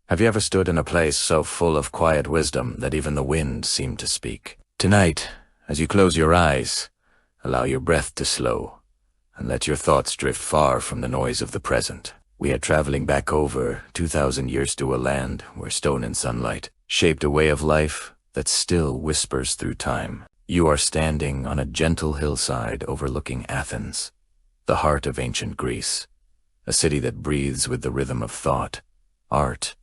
Have you ever stood in a place so full of quiet wisdom that even the wind seemed to speak? Tonight, as you close your eyes, allow your breath to slow, and let your thoughts drift far from the noise of the present. We are traveling back over 2,000 years to a land where stone and sunlight shaped a way of life that still whispers through time. You are standing on a gentle hillside overlooking Athens, the heart of ancient Greece, a city that breathes with the rhythm of thought, art,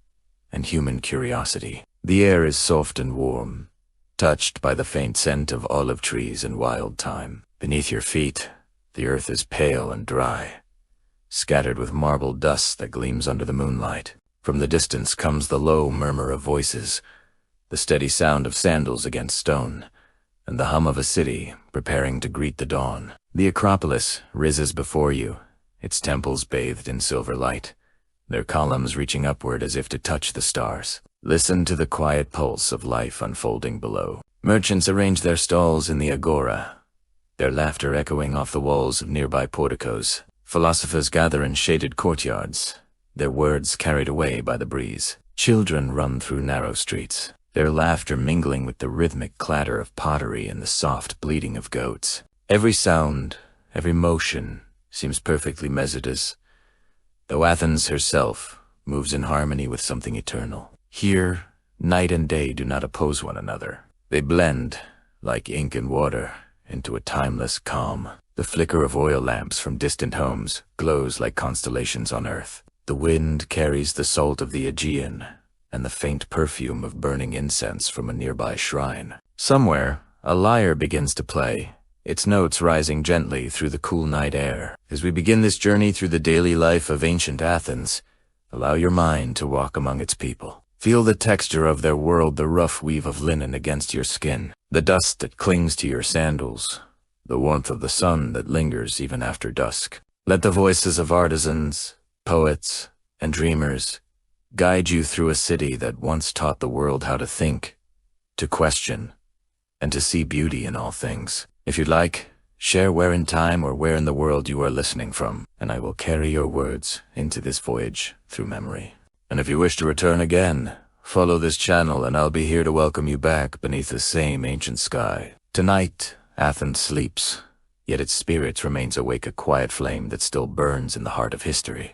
and human curiosity. The air is soft and warm, touched by the faint scent of olive trees and wild thyme. Beneath your feet, the earth is pale and dry, scattered with marble dust that gleams under the moonlight. From the distance comes the low murmur of voices, the steady sound of sandals against stone, and the hum of a city preparing to greet the dawn. The Acropolis rises before you, its temples bathed in silver light, their columns reaching upward as if to touch the stars. Listen to the quiet pulse of life unfolding below. Merchants arrange their stalls in the Agora, their laughter echoing off the walls of nearby porticos. Philosophers gather in shaded courtyards, their words carried away by the breeze. Children run through narrow streets, their laughter mingling with the rhythmic clatter of pottery and the soft bleating of goats. Every sound, every motion seems perfectly measured though Athens herself moves in harmony with something eternal. Here, night and day do not oppose one another. They blend, like ink and water, into a timeless calm. The flicker of oil lamps from distant homes glows like constellations on earth. The wind carries the salt of the Aegean and the faint perfume of burning incense from a nearby shrine. Somewhere, a lyre begins to play, its notes rising gently through the cool night air. As we begin this journey through the daily life of ancient Athens, allow your mind to walk among its people. Feel the texture of their world, the rough weave of linen against your skin, the dust that clings to your sandals, the warmth of the sun that lingers even after dusk. Let the voices of artisans, poets, and dreamers guide you through a city that once taught the world how to think, to question, and to see beauty in all things. If you'd like, share where in time or where in the world you are listening from, and I will carry your words into this voyage through memory. And if you wish to return again, follow this channel and I'll be here to welcome you back beneath the same ancient sky. Tonight, Athens sleeps, yet its spirit remains awake, a quiet flame that still burns in the heart of history.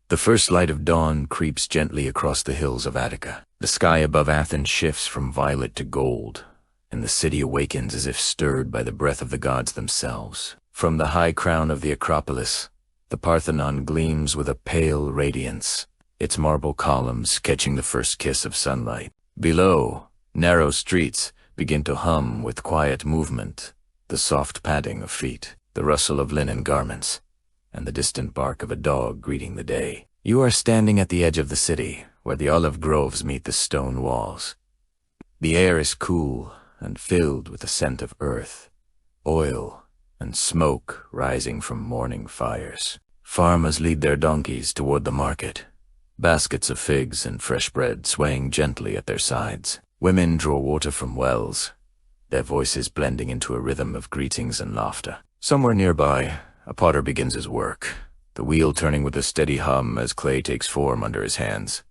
The first light of dawn creeps gently across the hills of Attica. The sky above Athens shifts from violet to gold, and the city awakens as if stirred by the breath of the gods themselves. From the high crown of the Acropolis, the Parthenon gleams with a pale radiance, its marble columns catching the first kiss of sunlight. Below, narrow streets begin to hum with quiet movement, the soft padding of feet, the rustle of linen garments, and the distant bark of a dog greeting the day. You are standing at the edge of the city, where the olive groves meet the stone walls. The air is cool and filled with the scent of earth, oil, and smoke rising from morning fires. Farmers lead their donkeys toward the market, baskets of figs and fresh bread swaying gently at their sides. Women draw water from wells, their voices blending into a rhythm of greetings and laughter. Somewhere nearby, a potter begins his work, the wheel turning with a steady hum as clay takes form under his hands.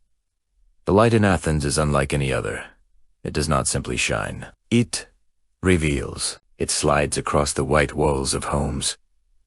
The light in Athens is unlike any other. It does not simply shine. It reveals. It slides across the white walls of homes,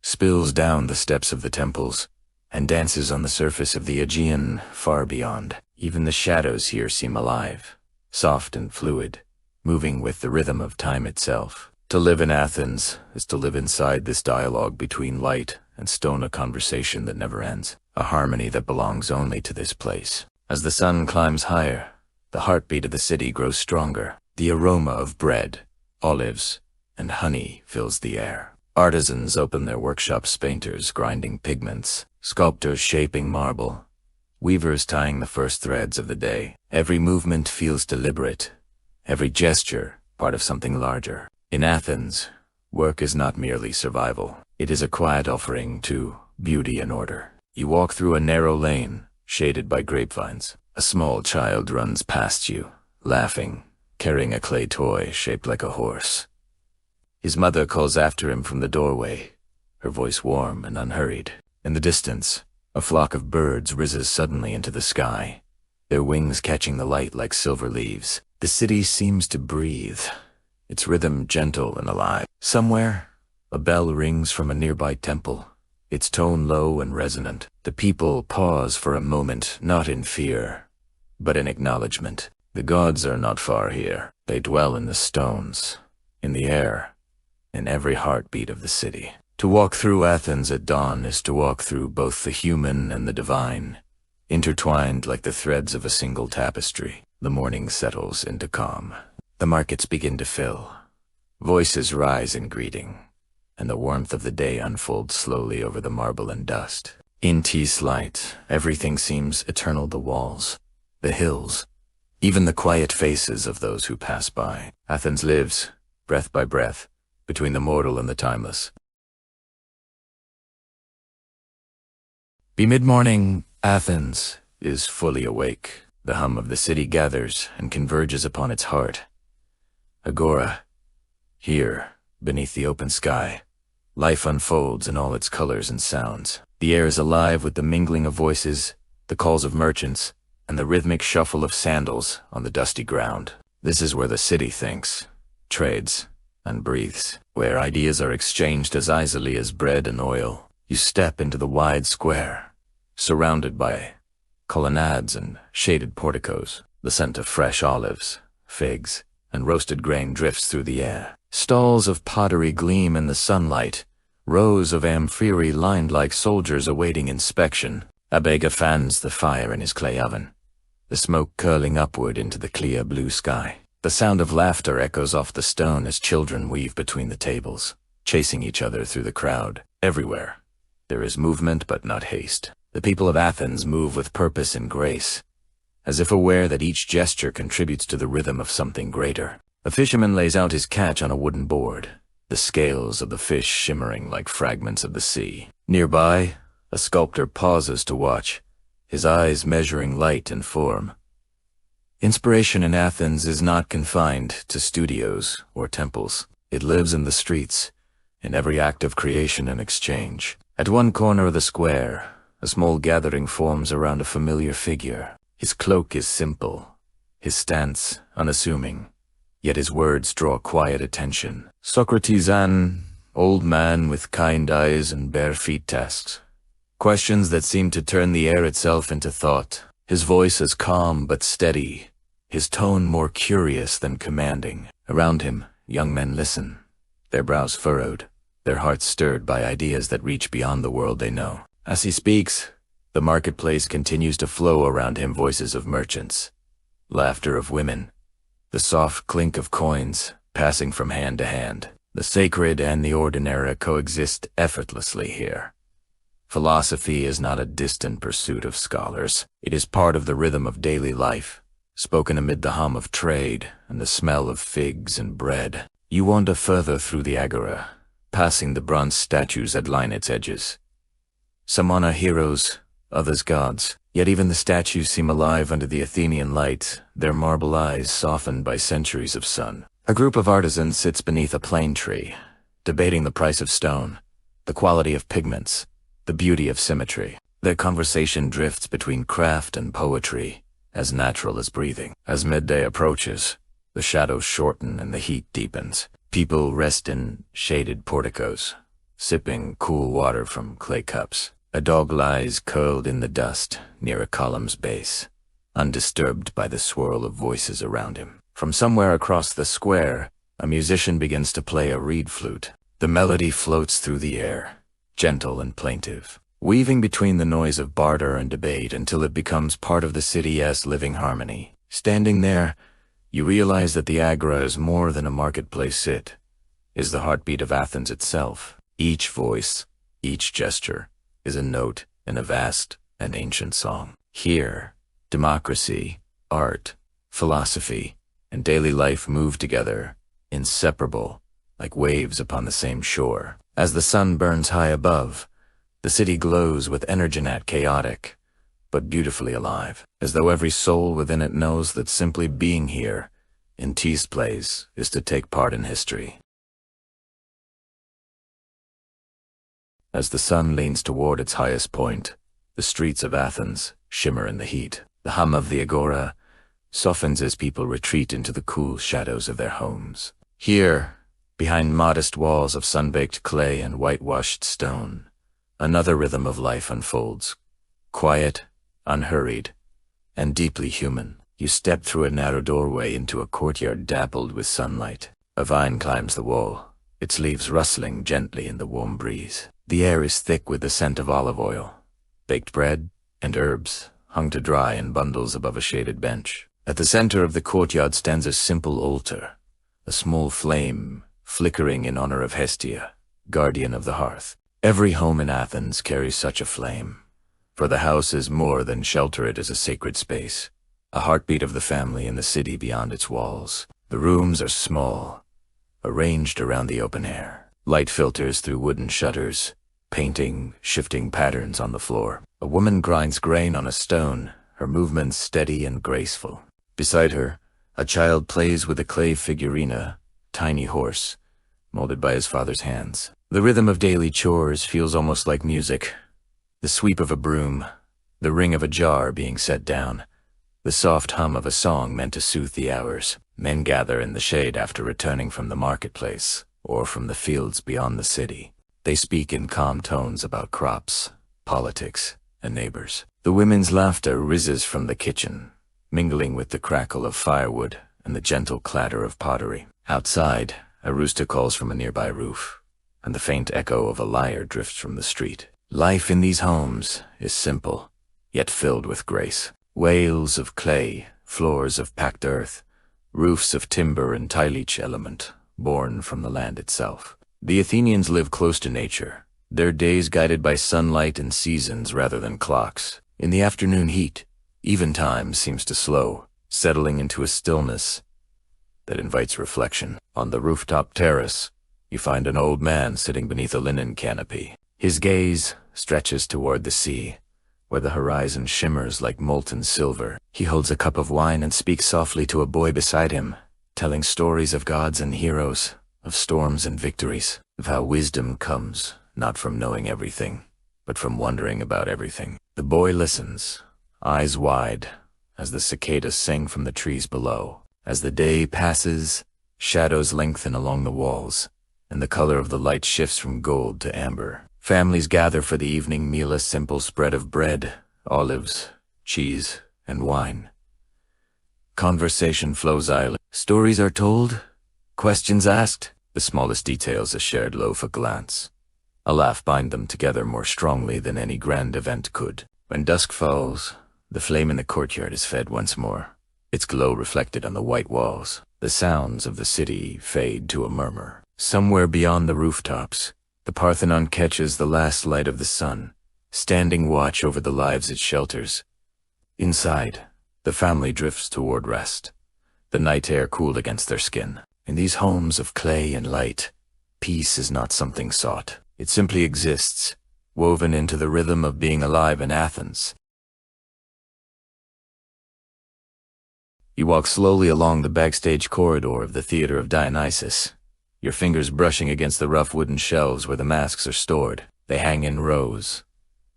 spills down the steps of the temples, and dances on the surface of the Aegean far beyond. Even the shadows here seem alive, soft and fluid, moving with the rhythm of time itself. To live in Athens is to live inside this dialogue between light and stone, a conversation that never ends, a harmony that belongs only to this place. As the sun climbs higher, the heartbeat of the city grows stronger. The aroma of bread, olives, and honey fills the air. Artisans open their workshops, painters grinding pigments, sculptors shaping marble, weavers tying the first threads of the day. Every movement feels deliberate, every gesture part of something larger. In Athens, work is not merely survival. It is a quiet offering to beauty and order. You walk through a narrow lane, shaded by grapevines. A small child runs past you, laughing, carrying a clay toy shaped like a horse. His mother calls after him from the doorway, her voice warm and unhurried. In the distance, A flock of birds rises suddenly into the sky, their wings catching the light like silver leaves. The city seems to breathe, its rhythm gentle and alive. Somewhere, a bell rings from a nearby temple, its tone low and resonant. The people pause for a moment, not in fear, but in acknowledgement. The gods are not far here. They dwell in the stones, in the air, in every heartbeat of the city. To walk through Athens at dawn is to walk through both the human and the divine, intertwined like the threads of a single tapestry. The morning settles into calm. The markets begin to fill. Voices rise in greeting, and the warmth of the day unfolds slowly over the marble and dust. In T's light, everything seems eternal: the walls, the hills, even the quiet faces of those who pass by. Athens lives, breath by breath, between the mortal and the timeless. Be mid-morning, Athens is fully awake. The hum of the city gathers and converges upon its heart. Agora, here, beneath the open sky, life unfolds in all its colors and sounds. The air is alive with the mingling of voices, the calls of merchants, and the rhythmic shuffle of sandals on the dusty ground. This is where the city thinks, trades, and breathes, where ideas are exchanged as easily as bread and oil. You step into the wide square, surrounded by colonnades and shaded porticos. The scent of fresh olives, figs, and roasted grain drifts through the air. Stalls of pottery gleam in the sunlight, rows of amphorae lined like soldiers awaiting inspection. Bajo fans the fire in his clay oven, the smoke curling upward into the clear blue sky. The sound of laughter echoes off the stone as children weave between the tables, chasing each other through the crowd. Everywhere, there is movement but not haste. The people of Athens move with purpose and grace, as if aware that each gesture contributes to the rhythm of something greater. A fisherman lays out his catch on a wooden board, the scales of the fish shimmering like fragments of the sea. Nearby, a sculptor pauses to watch, his eyes measuring light and form. Inspiration in Athens is not confined to studios or temples. It lives in the streets, in every act of creation and exchange. At one corner of the square, a small gathering forms around a familiar figure. His cloak is simple, his stance unassuming, yet his words draw quiet attention. Socrates, an old man with kind eyes and bare feet, asks questions that seem to turn the air itself into thought. His voice is calm but steady, his tone more curious than commanding. Around him, young men listen, their brows furrowed, their hearts stirred by ideas that reach beyond the world they know. As he speaks, the marketplace continues to flow around him, voices of merchants, laughter of women, the soft clink of coins passing from hand to hand. The sacred and the ordinary coexist effortlessly here. Philosophy is not a distant pursuit of scholars. It is part of the rhythm of daily life, spoken amid the hum of trade and the smell of figs and bread. You wander further through the Agora, passing the bronze statues that line its edges. Some honor heroes, others gods, yet even the statues seem alive under the Athenian light, their marble eyes softened by centuries of sun. A group of artisans sits beneath a plane tree, debating the price of stone, the quality of pigments, the beauty of symmetry. Their conversation drifts between craft and poetry, as natural as breathing. As midday approaches, the shadows shorten and the heat deepens. People rest in shaded porticos, sipping cool water from clay cups. A dog lies curled in the dust near a column's base, undisturbed by the swirl of voices around him. From somewhere across the square, a musician begins to play a reed flute. The melody floats through the air, gentle and plaintive, weaving between the noise of barter and debate until it becomes part of the city's living harmony. Standing there, you realize that the Agora is more than a marketplace. It is the heartbeat of Athens itself. Each voice, each gesture, is a note in a vast and ancient song. Here, democracy, art, philosophy, and daily life move together, inseparable, like waves upon the same shore. As the sun burns high above, the city glows with energy, not chaotic, but beautifully alive, as though every soul within it knows that simply being here, in T's place, is to take part in history. As the sun leans toward its highest point, The streets of Athens shimmer in the heat. The hum of the Agora softens as people retreat into the cool shadows of their homes. Here, behind modest walls of sun-baked clay and whitewashed stone, another rhythm of life unfolds. Quiet, unhurried, and deeply human. You step through a narrow doorway into a courtyard dappled with sunlight. A vine climbs the wall, its leaves rustling gently in the warm breeze. The air is thick with the scent of olive oil, baked bread, and herbs, hung to dry in bundles above a shaded bench. At the center of the courtyard stands a simple altar, a small flame flickering in honor of Hestia, guardian of the hearth. Every home in Athens carries such a flame, for the house is more than shelter. It is a sacred space, a heartbeat of the family in the city beyond its walls. The rooms are small, arranged around the open air. Light filters through wooden shutters, painting shifting patterns on the floor. A woman grinds grain on a stone, her movements steady and graceful. Beside her, a child plays with a clay figurine, tiny horse, molded by his father's hands. The rhythm of daily chores feels almost like music. The sweep of a broom, the ring of a jar being set down, the soft hum of a song meant to soothe the hours. Men gather in the shade after returning from the marketplace or from the fields beyond the city. They speak in calm tones about crops, politics, and neighbors. The women's laughter rises from the kitchen, mingling with the crackle of firewood and the gentle clatter of pottery. Outside, a rooster calls from a nearby roof, and the faint echo of a lyre drifts from the street. Life in these homes is simple, yet filled with grace. Wales of clay, floors of packed earth, roofs of timber and tile-each element, born from the land itself. The Athenians live close to nature, their days guided by sunlight and seasons rather than clocks. In the afternoon heat, even time seems to slow, settling into a stillness that invites reflection. On the rooftop terrace, you find an old man sitting beneath a linen canopy. His gaze stretches toward the sea, where the horizon shimmers like molten silver. He holds a cup of wine and speaks softly to a boy beside him, telling stories of gods and heroes, of storms and victories, of how wisdom comes not from knowing everything, but from wondering about everything. The boy listens, eyes wide, as the cicadas sing from the trees below. As the day passes, shadows lengthen along the walls, and the color of the light shifts from gold to amber. Families gather for the evening meal, a simple spread of bread, olives, cheese, and wine. Conversation flows idly. Stories are told, questions asked, the smallest details a shared loaf, a glance. A laugh bind them together more strongly than any grand event could. When dusk falls, the flame in the courtyard is fed once more, its glow reflected on the white walls. The sounds of the city fade to a murmur. Somewhere beyond the rooftops, the Parthenon catches the last light of the sun, standing watch over the lives it shelters. Inside, the family drifts toward rest, the night air cooled against their skin. In these homes of clay and light, peace is not something sought. It simply exists, woven into the rhythm of being alive in Athens. You walk slowly along the backstage corridor of the Theater of Dionysus, your fingers brushing against the rough wooden shelves where the masks are stored. They hang in rows,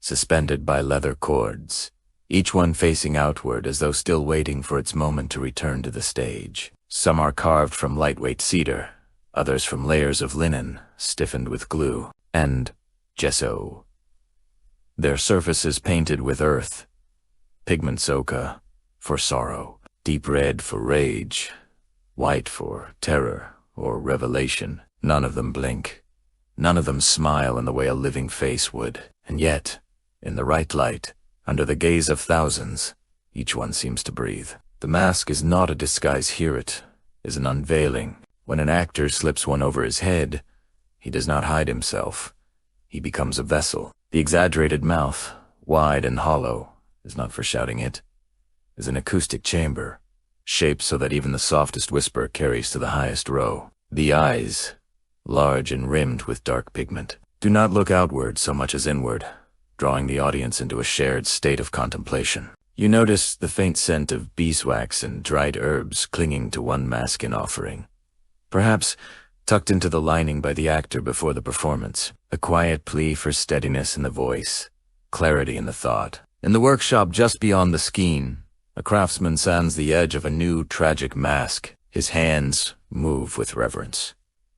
suspended by leather cords, each one facing outward as though still waiting for its moment to return to the stage. Some are carved from lightweight cedar, others from layers of linen, stiffened with glue and gesso. Their surfaces painted with earth, pigments ochre for sorrow, deep red for rage, white for terror or revelation. None of them blink. None of them smile in the way a living face would. And yet, in the right light, under the gaze of thousands, each one seems to breathe. The mask is not a disguise here, it is an unveiling. When an actor slips one over his head, he does not hide himself. He becomes a vessel. The exaggerated mouth, wide and hollow, is not for shouting, it is an acoustic chamber, shaped so that even the softest whisper carries to the highest row. The eyes, large and rimmed with dark pigment, do not look outward so much as inward, drawing the audience into a shared state of contemplation. You notice the faint scent of beeswax and dried herbs clinging to one mask in offering, perhaps tucked into the lining by the actor before the performance, a quiet plea for steadiness in the voice, clarity in the thought. In the workshop just beyond the skene, a craftsman sands the edge of a new tragic mask. His hands move with reverence,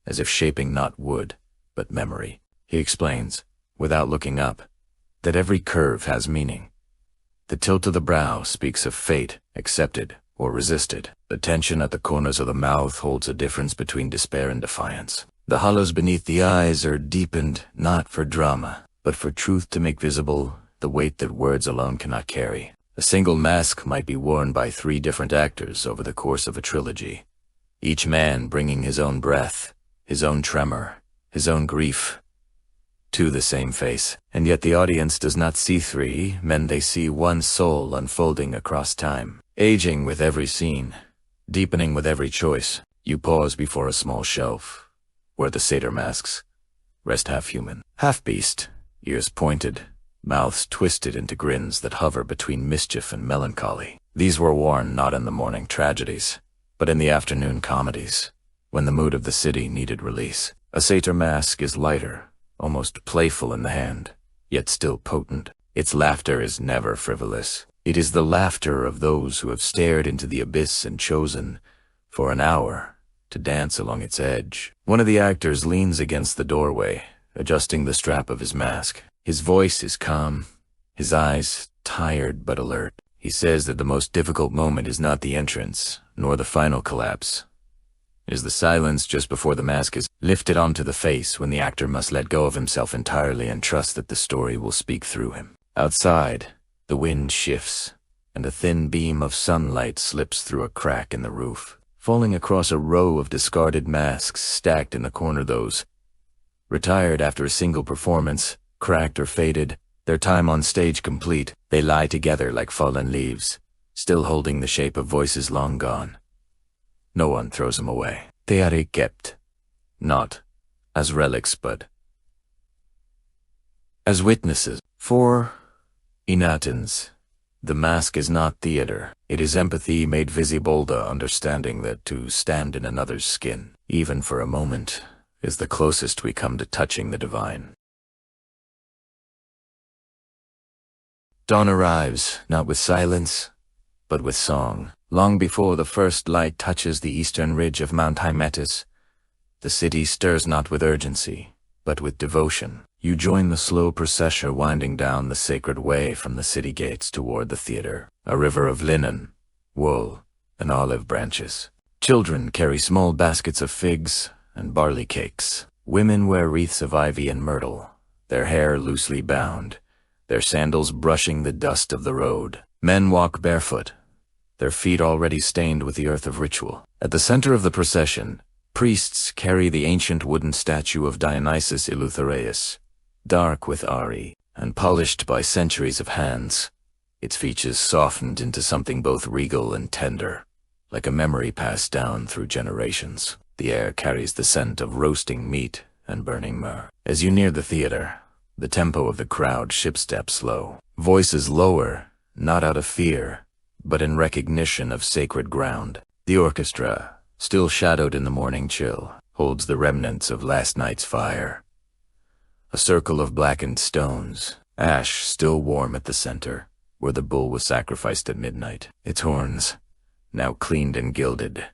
as if shaping not wood, but memory. He explains, without looking up, that every curve has meaning. The tilt of the brow speaks of fate, accepted or resisted. The tension at the corners of the mouth holds a difference between despair and defiance. The hollows beneath the eyes are deepened not for drama, but for truth to make visible the weight that words alone cannot carry. A single mask might be worn by 3 different actors over the course of a trilogy, each man bringing his own breath, his own tremor, his own grief to the same face. And yet the audience does not see 3 men, they see one soul unfolding across time, aging with every scene, deepening with every choice. You pause before a small shelf, where the satyr masks rest half human, half beast, ears pointed, mouths twisted into grins that hover between mischief and melancholy. These were worn not in the morning tragedies, but in the afternoon comedies, when the mood of the city needed release. A satyr mask is lighter, almost playful in the hand, yet still potent. Its laughter is never frivolous. It is the laughter of those who have stared into the abyss and chosen, for an hour, to dance along its edge. One of the actors leans against the doorway, adjusting the strap of his mask. His voice is calm, his eyes tired but alert. He says that the most difficult moment is not the entrance, nor the final collapse. It is the silence just before the mask is lifted onto the face, when the actor must let go of himself entirely and trust that the story will speak through him. Outside, the wind shifts, and a thin beam of sunlight slips through a crack in the roof, falling across a row of discarded masks stacked in the corner. Those retired after a single performance, cracked or faded, their time on stage complete, they lie together like fallen leaves, still holding the shape of voices long gone. No one throws them away. They are kept, not as relics but as witnesses. For in Athens, the mask is not theater. It is empathy made visible, the understanding that to stand in another's skin, even for a moment, is the closest we come to touching the divine. Dawn arrives, not with silence, but with song. Long before the first light touches the eastern ridge of Mount Hymettus, the city stirs not with urgency, but with devotion. You join the slow procession winding down the sacred way from the city gates toward the theater, a river of linen, wool, and olive branches. Children carry small baskets of figs and barley cakes. Women wear wreaths of ivy and myrtle, their hair loosely bound, their sandals brushing the dust of the road. Men walk barefoot, their feet already stained with the earth of ritual. At the center of the procession, priests carry the ancient wooden statue of Dionysus Eleuthereus, dark with ari, and polished by centuries of hands, its features softened into something both regal and tender, like a memory passed down through generations. The air carries the scent of roasting meat and burning myrrh. As you near the theater, the tempo of the crowd ship-steps slow. Voices lower, not out of fear, but in recognition of sacred ground. The orchestra, still shadowed in the morning chill, holds the remnants of last night's fire. A circle of blackened stones, ash still warm at the center, where the bull was sacrificed at midnight. Its horns, now cleaned and gilded,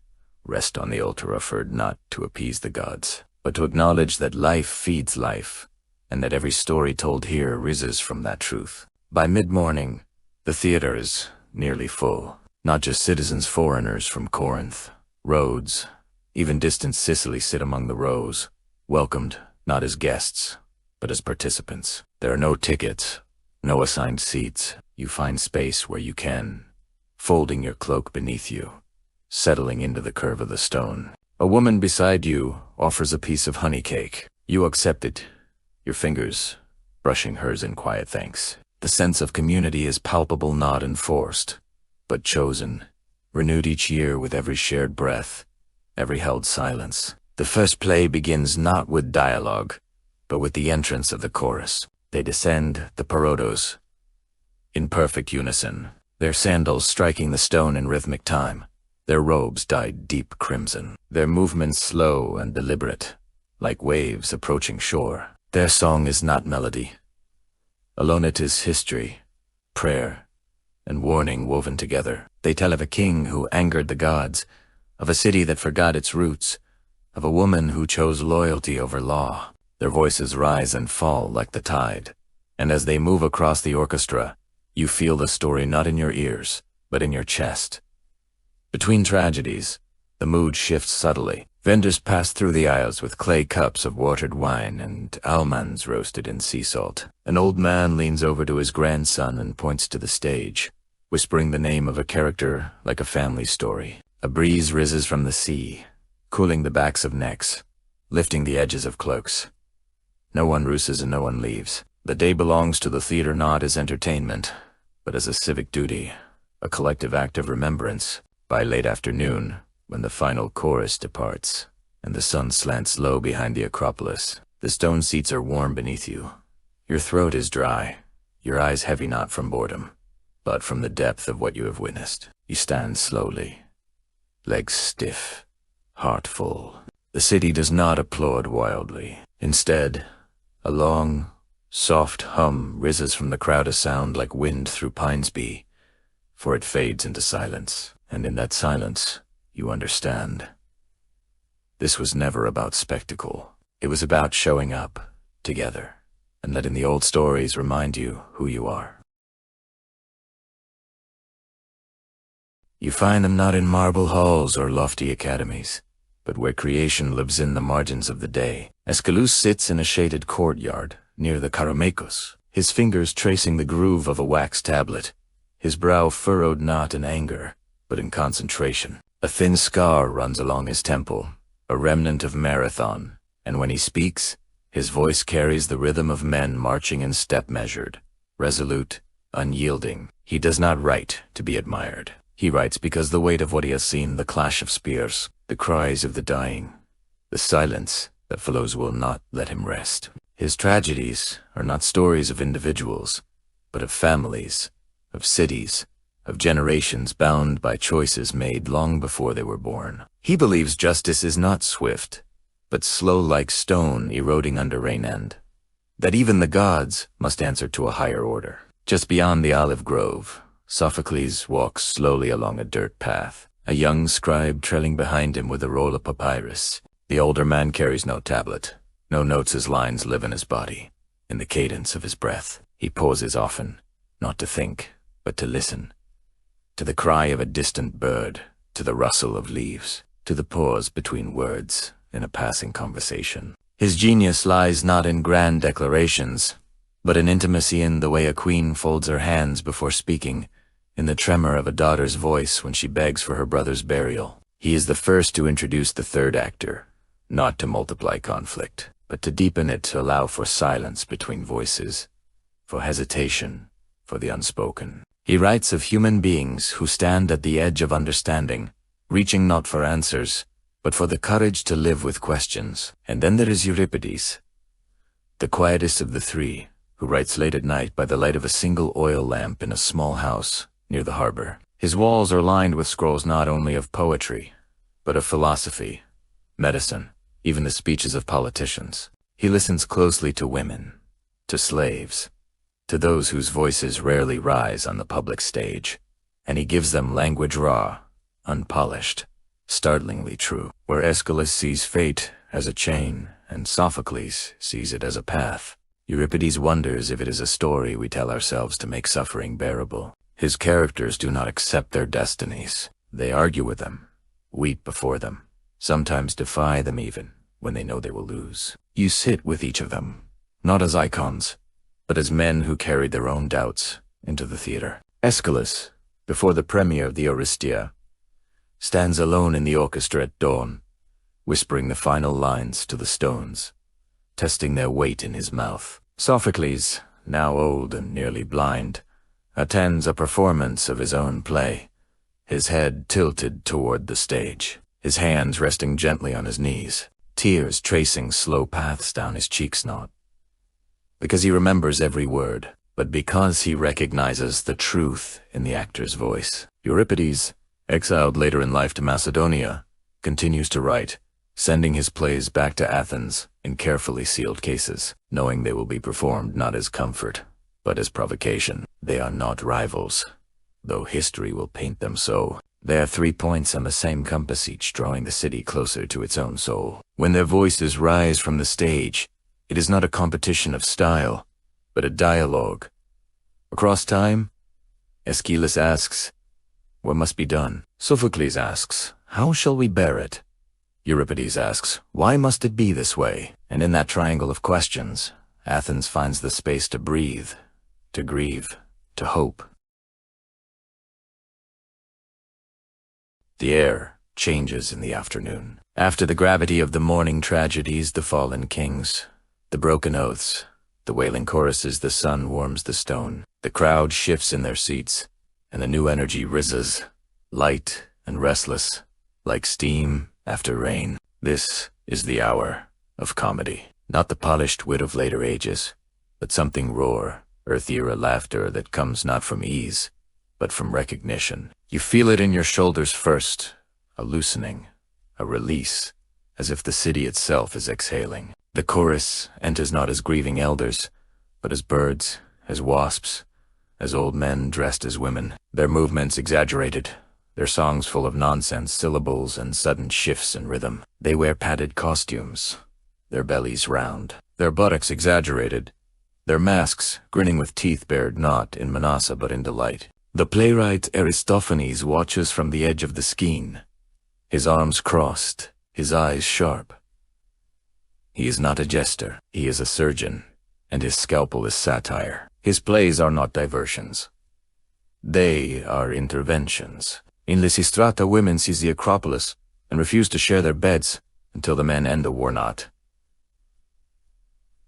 rest on the altar offered not to appease the gods, but to acknowledge that life feeds life, and that every story told here rises from that truth. By mid-morning, the theater is nearly full. Not just citizens, foreigners from Corinth, Rhodes, even distant Sicily sit among the rows, welcomed not as guests, but as participants. There are no tickets, no assigned seats. You find space where you can, folding your cloak beneath you, settling into the curve of the stone. A woman beside you offers a piece of honey cake. You accept it, your fingers brushing hers in quiet thanks. The sense of community is palpable, not enforced, but chosen, renewed each year with every shared breath, every held silence. The first play begins not with dialogue, but with the entrance of the chorus. They descend the parodos, in perfect unison, their sandals striking the stone in rhythmic time, their robes dyed deep crimson, their movements slow and deliberate, like waves approaching shore. Their song is not melody, Alone it is history, prayer, and warning woven together. They tell of a king who angered the gods, of a city that forgot its roots, of a woman who chose loyalty over law. Their voices rise and fall like the tide, and as they move across the orchestra, you feel the story not in your ears, but in your chest. Between tragedies, the mood shifts subtly. Vendors pass through the aisles with clay cups of watered wine and almonds roasted in sea salt. An old man leans over to his grandson and points to the stage, whispering the name of a character like a family story. A breeze rises from the sea, cooling the backs of necks, lifting the edges of cloaks. No one rooses and no one leaves. The day belongs to the theater not as entertainment, but as a civic duty, a collective act of remembrance. By late afternoon, when the final chorus departs, and the sun slants low behind the Acropolis, the stone seats are warm beneath you. Your throat is dry, your eyes heavy not from boredom, but from the depth of what you have witnessed. You stand slowly, legs stiff, heart full. The city does not applaud wildly. Instead, a long, soft hum rises from the crowd, a sound like wind through Pinesby, for it fades into silence, and in that silence, you understand. This was never about spectacle. It was about showing up, together, and letting the old stories remind you who you are. You find them not in marble halls or lofty academies, but where creation lives in the margins of the day. Aeschylus sits in a shaded courtyard near the Karamakos, his fingers tracing the groove of a wax tablet, his brow furrowed not in anger, but in concentration. A thin scar runs along his temple, a remnant of Marathon, and when he speaks, his voice carries the rhythm of men marching in step measured, resolute, unyielding. He does not write to be admired. He writes because the weight of what he has seen, the clash of spears, the cries of the dying, the silence that follows will not let him rest. His tragedies are not stories of individuals, but of families, of cities, of generations bound by choices made long before they were born. He believes justice is not swift, but slow like stone eroding under rain end, that even the gods must answer to a higher order. Just beyond the olive grove, Sophocles walks slowly along a dirt path, a young scribe trailing behind him with a roll of papyrus. The older man carries no tablet, no notes. His lines live in his body, in the cadence of his breath. He pauses often, not to think, but to listen, to the cry of a distant bird, to the rustle of leaves, to the pause between words in a passing conversation. His genius lies not in grand declarations, but in intimacy, in the way a queen folds her hands before speaking, in the tremor of a daughter's voice when she begs for her brother's burial. He is the first to introduce the third actor, not to multiply conflict, but to deepen it, to allow for silence between voices, for hesitation, for the unspoken. He writes of human beings who stand at the edge of understanding, reaching not for answers, but for the courage to live with questions. And then there is Euripides, the quietest of the three, who writes late at night by the light of a single oil lamp in a small house near the harbor. His walls are lined with scrolls not only of poetry, but of philosophy, medicine, even the speeches of politicians. He listens closely to women, to slaves, to those whose voices rarely rise on the public stage, and he gives them language raw, unpolished, startlingly true. Where Aeschylus sees fate as a chain, and Sophocles sees it as a path, Euripides wonders if it is a story we tell ourselves to make suffering bearable. His characters do not accept their destinies. They argue with them, weep before them, sometimes defy them even, when they know they will lose. You sit with each of them, not as icons, but as men who carried their own doubts into the theater. Aeschylus, before the premiere of the Orestia, stands alone in the orchestra at dawn, whispering the final lines to the stones, testing their weight in his mouth. Sophocles, now old and nearly blind, attends a performance of his own play, his head tilted toward the stage, his hands resting gently on his knees, tears tracing slow paths down his cheeks, not because he remembers every word, but because he recognizes the truth in the actor's voice. Euripides, exiled later in life to Macedonia, continues to write, sending his plays back to Athens in carefully sealed cases, knowing they will be performed not as comfort, but as provocation. They are not rivals, though history will paint them so. They are 3 points on the same compass, each drawing the city closer to its own soul. When their voices rise from the stage, it is not a competition of style, but a dialogue. Across time, Aeschylus asks, what must be done? Sophocles asks, how shall we bear it? Euripides asks, why must it be this way? And in that triangle of questions, Athens finds the space to breathe, to grieve, to hope. The air changes in the afternoon. After the gravity of the morning tragedies, the fallen kings, the broken oaths, the wailing choruses, the sun warms the stone. The crowd shifts in their seats, and a new energy rises, light and restless, like steam after rain. This is the hour of comedy. Not the polished wit of later ages, but something raw, earthier, a laughter that comes not from ease, but from recognition. You feel it in your shoulders first, a loosening, a release, as if the city itself is exhaling. The chorus enters not as grieving elders, but as birds, as wasps, as old men dressed as women. Their movements exaggerated, their songs full of nonsense, syllables, and sudden shifts in rhythm. They wear padded costumes, their bellies round, their buttocks exaggerated, their masks grinning with teeth bared not in Manassa but in delight. The playwright Aristophanes watches from the edge of the skein, his arms crossed, his eyes sharp. He is not a jester, he is a surgeon, and his scalpel is satire. His plays are not diversions. They are interventions. In Lysistrata, women seize the Acropolis and refuse to share their beds until the men end the war knot.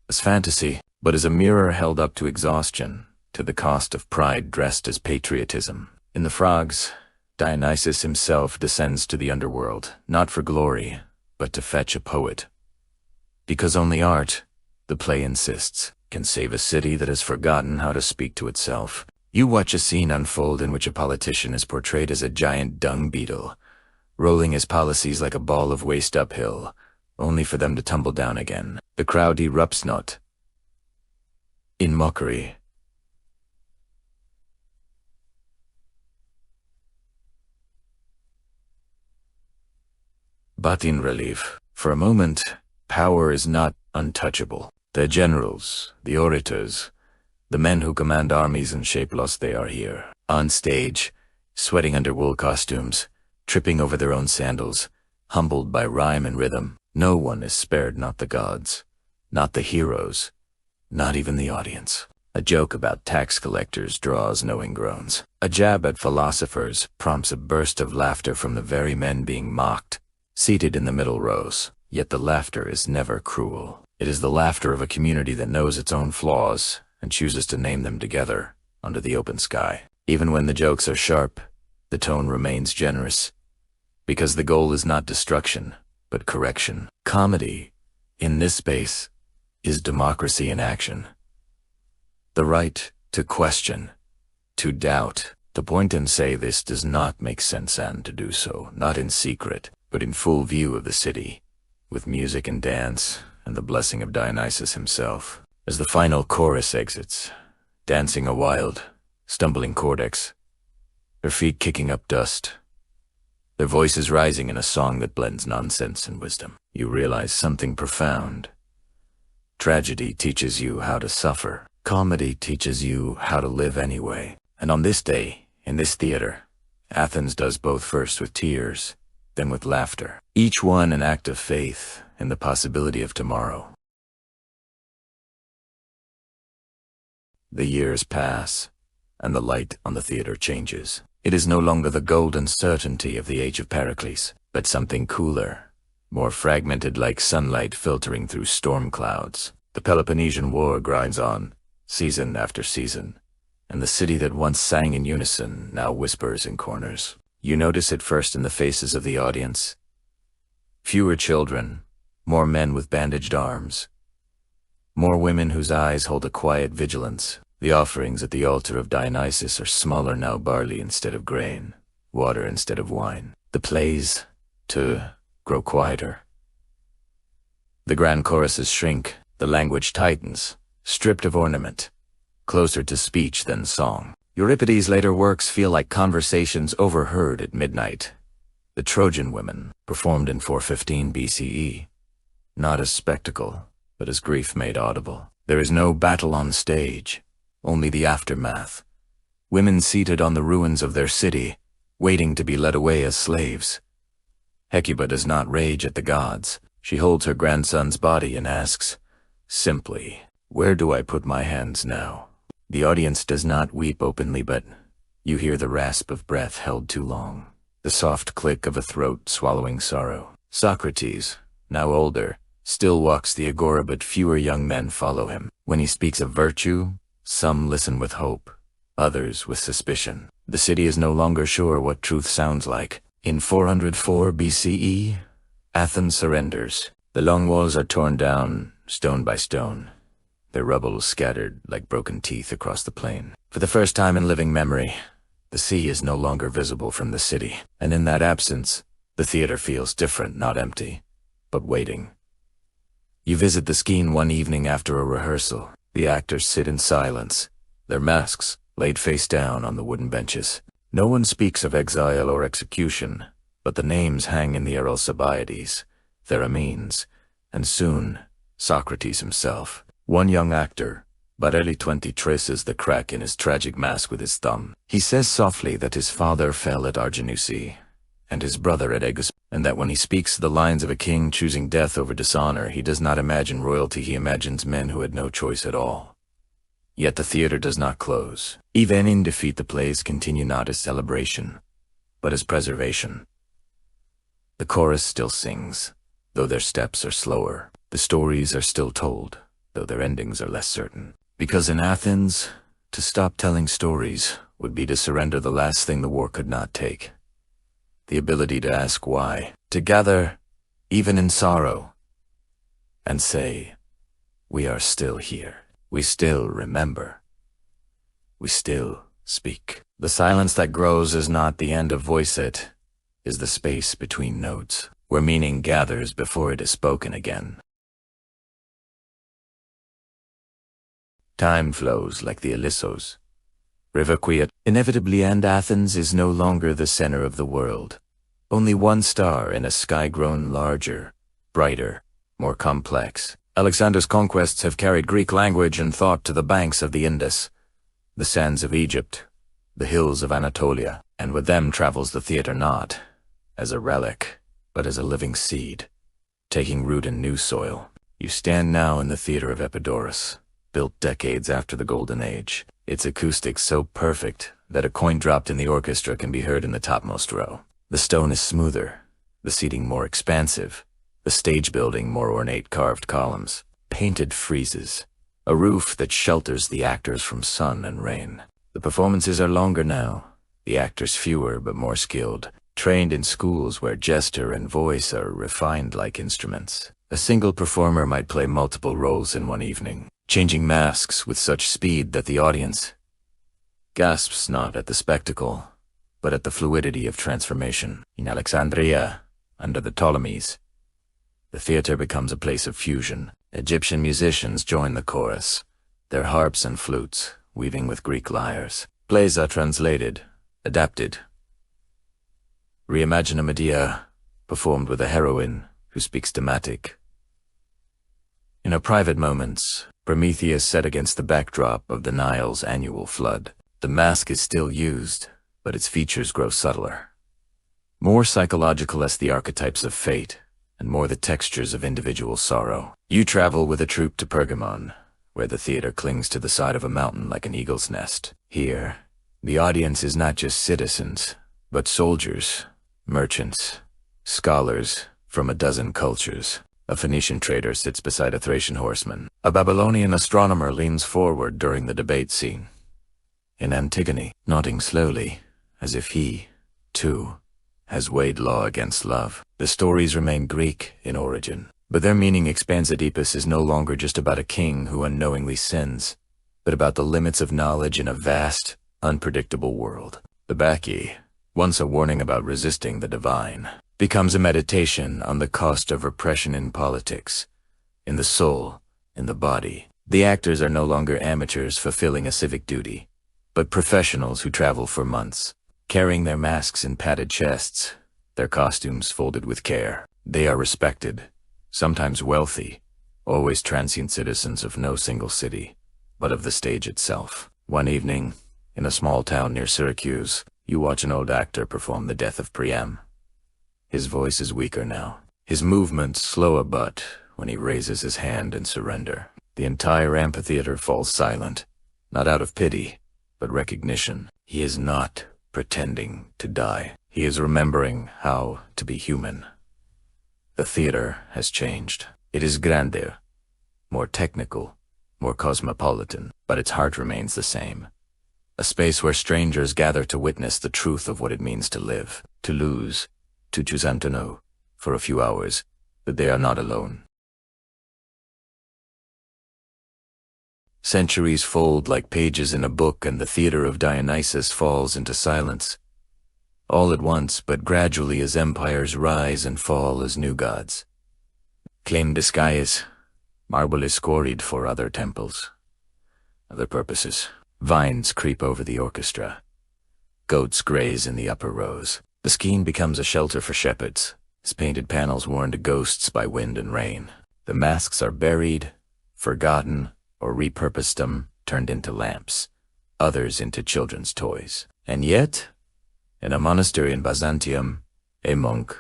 As fantasy, but as a mirror held up to exhaustion, to the cost of pride dressed as patriotism. In the Frogs, Dionysus himself descends to the underworld, not for glory, but to fetch a poet. Because only art, the play insists, can save a city that has forgotten how to speak to itself. You watch a scene unfold in which a politician is portrayed as a giant dung beetle, rolling his policies like a ball of waste uphill, only for them to tumble down again. The crowd erupts not in mockery, but in relief. For a moment, power is not untouchable. The generals, the orators, the men who command armies and shape laws, they are here. On stage, sweating under wool costumes, tripping over their own sandals, humbled by rhyme and rhythm. No one is spared, not the gods, not the heroes, not even the audience. A joke about tax collectors draws knowing groans. A jab at philosophers prompts a burst of laughter from the very men being mocked, seated in the middle rows. Yet the laughter is never cruel. It is the laughter of a community that knows its own flaws and chooses to name them together under the open sky. Even when the jokes are sharp, the tone remains generous, because the goal is not destruction, but correction. Comedy, in this space, is democracy in action. The right to question, to doubt, to point and say this does not make sense, and to do so, not in secret, but in full view of the city, with music and dance and the blessing of Dionysus himself. As the final chorus exits, dancing a wild, stumbling cortex, their feet kicking up dust, their voices rising in a song that blends nonsense and wisdom, you realize something profound. Tragedy teaches you how to suffer. Comedy teaches you how to live anyway. And on this day, in this theater, Athens does both, first with tears, then with laughter. Each one an act of faith in the possibility of tomorrow. The years pass, and the light on the theater changes. It is no longer the golden certainty of the age of Pericles, but something cooler, more fragmented, like sunlight filtering through storm clouds. The Peloponnesian War grinds on, season after season, and the city that once sang in unison now whispers in corners. You notice it first in the faces of the audience. Fewer children, more men with bandaged arms, more women whose eyes hold a quiet vigilance. The offerings at the altar of Dionysus are smaller now, barley instead of grain, water instead of wine. The plays, to grow quieter. The grand choruses shrink, the language tightens, stripped of ornament. closer to speech than song. Euripides' later works feel like conversations overheard at midnight. The Trojan Women, performed in 415 BCE. Not as spectacle, but as grief made audible. There is no battle on stage, only the aftermath. Women seated on the ruins of their city, waiting to be led away as slaves. Hecuba does not rage at the gods. She holds her grandson's body and asks, simply, "Where do I put my hands now?" The audience does not weep openly, but you hear the rasp of breath held too long, the soft click of a throat swallowing sorrow. Socrates, now older, still walks the Agora, but fewer young men follow him. When he speaks of virtue, some listen with hope, others with suspicion. The city is no longer sure what truth sounds like. In 404 BCE, Athens surrenders. The long walls are torn down, stone by stone, their rubble scattered like broken teeth across the plain. For the first time in living memory, the sea is no longer visible from the city, and in that absence, the theater feels different, not empty, but waiting. You visit the Skene one evening after a rehearsal. The actors sit in silence, their masks laid face down on the wooden benches. No one speaks of exile or execution, but the names hang in the air: Alcibiades, Theramenes, and soon, Socrates himself. One young actor, barely 20, traces the crack in his tragic mask with his thumb. He says softly that his father fell at Arginusi, and his brother at Aeschylus, and that when he speaks the lines of a king choosing death over dishonor, he does not imagine royalty, he imagines men who had no choice at all. Yet the theater does not close. Even in defeat, the plays continue not as celebration, but as preservation. The chorus still sings, though their steps are slower. The stories are still told, though their endings are less certain. Because in Athens, to stop telling stories would be to surrender the last thing the war could not take: the ability to ask why, to gather, even in sorrow, and say, "We are still here. We still remember. We still speak." The silence that grows is not the end of voice, it is the space between notes, where meaning gathers before it is spoken again. Time flows like the Ilissos, river quiet, inevitably, and Athens is no longer the center of the world. Only one star in a sky grown larger, brighter, more complex. Alexander's conquests have carried Greek language and thought to the banks of the Indus, the sands of Egypt, the hills of Anatolia, and with them travels the theater, not as a relic, but as a living seed, taking root in new soil. You stand now in the theater of Epidaurus, built decades after the Golden Age, its acoustics so perfect that a coin dropped in the orchestra can be heard in the topmost row. The stone is smoother, the seating more expansive, the stage building more ornate: carved columns, painted friezes, a roof that shelters the actors from sun and rain. The performances are longer now, the actors fewer but more skilled, trained in schools where gesture and voice are refined like instruments. A single performer might play multiple roles in one evening, changing masks with such speed that the audience gasps not at the spectacle, but at the fluidity of transformation. In Alexandria, under the Ptolemies, the theater becomes a place of fusion. Egyptian musicians join the chorus, their harps and flutes weaving with Greek lyres. Plays are translated, adapted. Reimagine a Medea, performed with a heroine who speaks Dematic. In her private moments, Prometheus set against the backdrop of the Nile's annual flood. The mask is still used, but its features grow subtler, more psychological as the archetypes of fate, and more the textures of individual sorrow. You travel with a troupe to Pergamon, where the theater clings to the side of a mountain like an eagle's nest. Here, the audience is not just citizens, but soldiers, merchants, scholars from a dozen cultures. A Phoenician trader sits beside a Thracian horseman. A Babylonian astronomer leans forward during the debate scene. In Antigone, nodding slowly, as if he, too, has weighed law against love. The stories remain Greek in origin, but their meaning expands. Oedipus is no longer just about a king who unknowingly sins, but about the limits of knowledge in a vast, unpredictable world. The Bacchae, once a warning about resisting the divine, becomes a meditation on the cost of repression in politics, in the soul, in the body. The actors are no longer amateurs fulfilling a civic duty, but professionals who travel for months, carrying their masks in padded chests, their costumes folded with care. They are respected, sometimes wealthy, always transient citizens of no single city, but of the stage itself. One evening, in a small town near Syracuse, you watch an old actor perform the death of Priam. His voice is weaker now, his movements slower, but when he raises his hand in surrender, the entire amphitheater falls silent, not out of pity, but recognition. He is not pretending to die. He is remembering how to be human. The theater has changed. It is grander, more technical, more cosmopolitan, but its heart remains the same. A space where strangers gather to witness the truth of what it means to live, to lose, to choose and to know, for a few hours, that they are not alone. Centuries fold like pages in a book, and the theater of Dionysus falls into silence. All at once, but gradually, as empires rise and fall as new gods. Claim disguise, marble is quarried for other temples, other purposes. Vines creep over the orchestra. Goats graze in the upper rows. The skene becomes a shelter for shepherds, its painted panels worn to ghosts by wind and rain. The masks are buried, forgotten, or repurposed them, turned into lamps, others into children's toys. And yet, in a monastery in Byzantium, a monk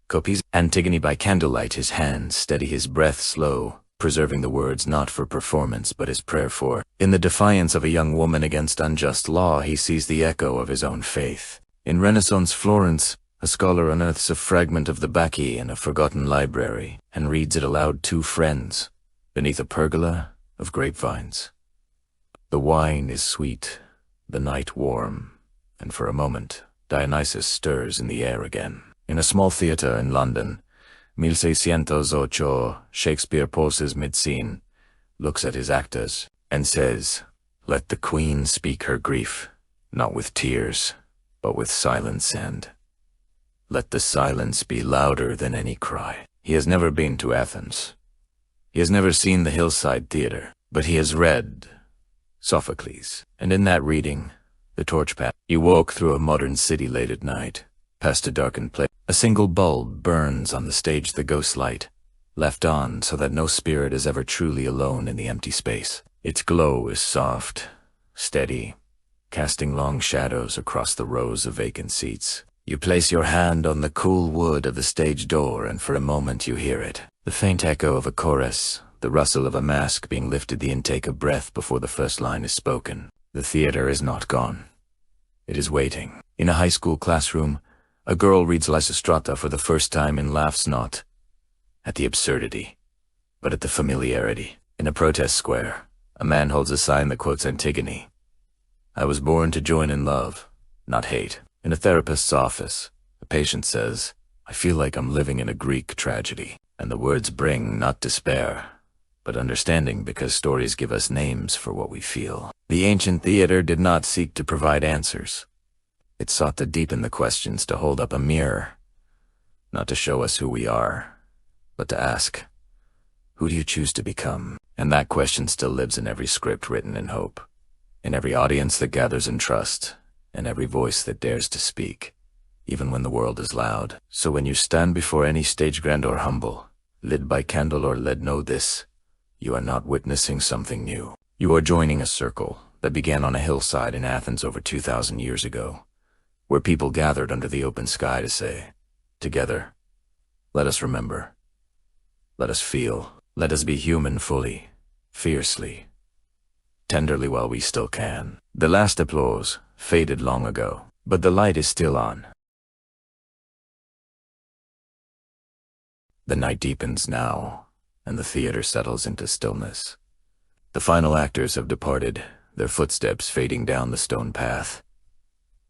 copies Antigone by candlelight, his hands steady, his breath slow, preserving the words not for performance but as prayer for. In the defiance of a young woman against unjust law, he sees the echo of his own faith. In Renaissance Florence, a scholar unearths a fragment of the Bacchae in a forgotten library and reads it aloud to friends, beneath a pergola of grapevines. The wine is sweet, the night warm, and for a moment, Dionysus stirs in the air again. In a small theater in London, 1608, Shakespeare pauses mid-scene, looks at his actors, and says, "Let the queen speak her grief, not with tears, but with silence, and let the silence be louder than any cry." He has never been to Athens. He has never seen the hillside theater, but he has read Sophocles, and in that reading, the torch path. He walked through a modern city late at night, past a darkened place. A single bulb burns on the stage, the ghost light, left on so that no spirit is ever truly alone in the empty space. Its glow is soft, steady, casting long shadows across the rows of vacant seats. You place your hand on the cool wood of the stage door, and for a moment you hear it. The faint echo of a chorus, the rustle of a mask being lifted, the intake of breath before the first line is spoken. The theater is not gone. It is waiting. In a high school classroom, a girl reads Lysistrata for the first time and laughs not at the absurdity, but at the familiarity. In a protest square, a man holds a sign that quotes Antigone. "I was born to join in love, not hate." In a therapist's office, a patient says, "I feel like I'm living in a Greek tragedy." And the words bring not despair, but understanding, because stories give us names for what we feel. The ancient theater did not seek to provide answers. It sought to deepen the questions, to hold up a mirror, not to show us who we are, but to ask, who do you choose to become? And that question still lives in every script written in hope, in every audience that gathers in trust, in every voice that dares to speak, even when the world is loud. So when you stand before any stage, grand or humble, lit by candle or lead, know this: you are not witnessing something new. You are joining a circle that began on a hillside in Athens over 2,000 years ago, where people gathered under the open sky to say, together, let us remember, let us feel, let us be human fully, fiercely, tenderly while we still can. The last applause faded long ago, but the light is still on. The night deepens now, and the theater settles into stillness. The final actors have departed, their footsteps fading down the stone path.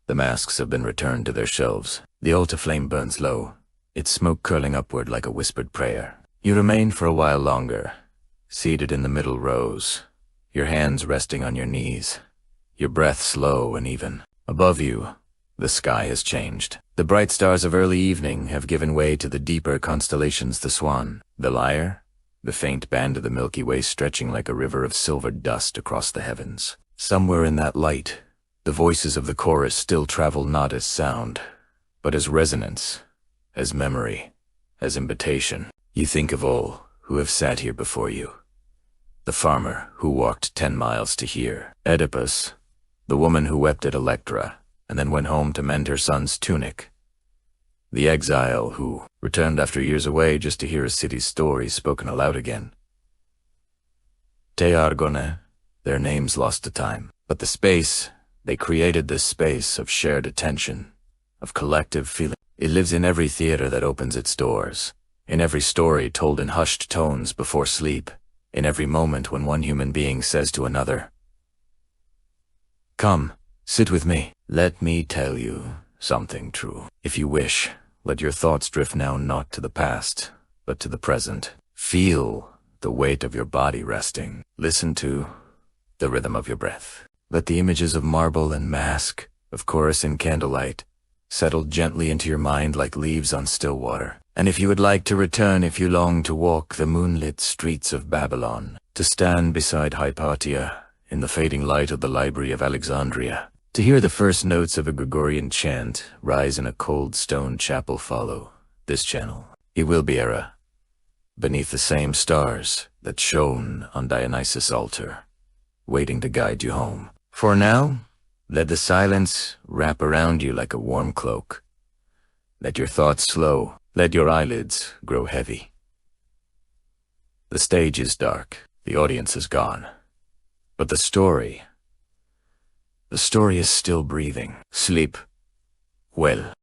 The masks have been returned to their shelves. The altar flame burns low, its smoke curling upward like a whispered prayer. You remain for a while longer, seated in the middle rows, your hands resting on your knees, your breath slow and even. Above you, the sky has changed. The bright stars of early evening have given way to the deeper constellations: the swan, the lyre, the faint band of the Milky Way stretching like a river of silver dust across the heavens. Somewhere in that light, the voices of the chorus still travel not as sound, but as resonance, as memory, as invitation. You think of all who have sat here before you. The farmer who walked 10 miles to hear, Oedipus, the woman who wept at Electra and then went home to mend her son's tunic, the exile who returned after years away just to hear a city's story spoken aloud again. Te Argone, their names lost to time, but the space, they created this space of shared attention, of collective feeling. It lives in every theater that opens its doors, in every story told in hushed tones before sleep, in every moment when one human being says to another, "Come, sit with me. Let me tell you something true. If you wish, let your thoughts drift now not to the past, but to the present. Feel the weight of your body resting. Listen to the rhythm of your breath. Let the images of marble and mask, of chorus and candlelight, settle gently into your mind like leaves on still water. And if you would like to return, if you long to walk the moonlit streets of Babylon, to stand beside Hypatia in the fading light of the library of Alexandria, to hear the first notes of a Gregorian chant rise in a cold stone chapel, follow this channel. It will be era, beneath the same stars that shone on Dionysus' altar, waiting to guide you home. For now, let the silence wrap around you like a warm cloak. Let your thoughts slow. Let your eyelids grow heavy. The stage is dark. The audience is gone. But the story is still breathing. Sleep well.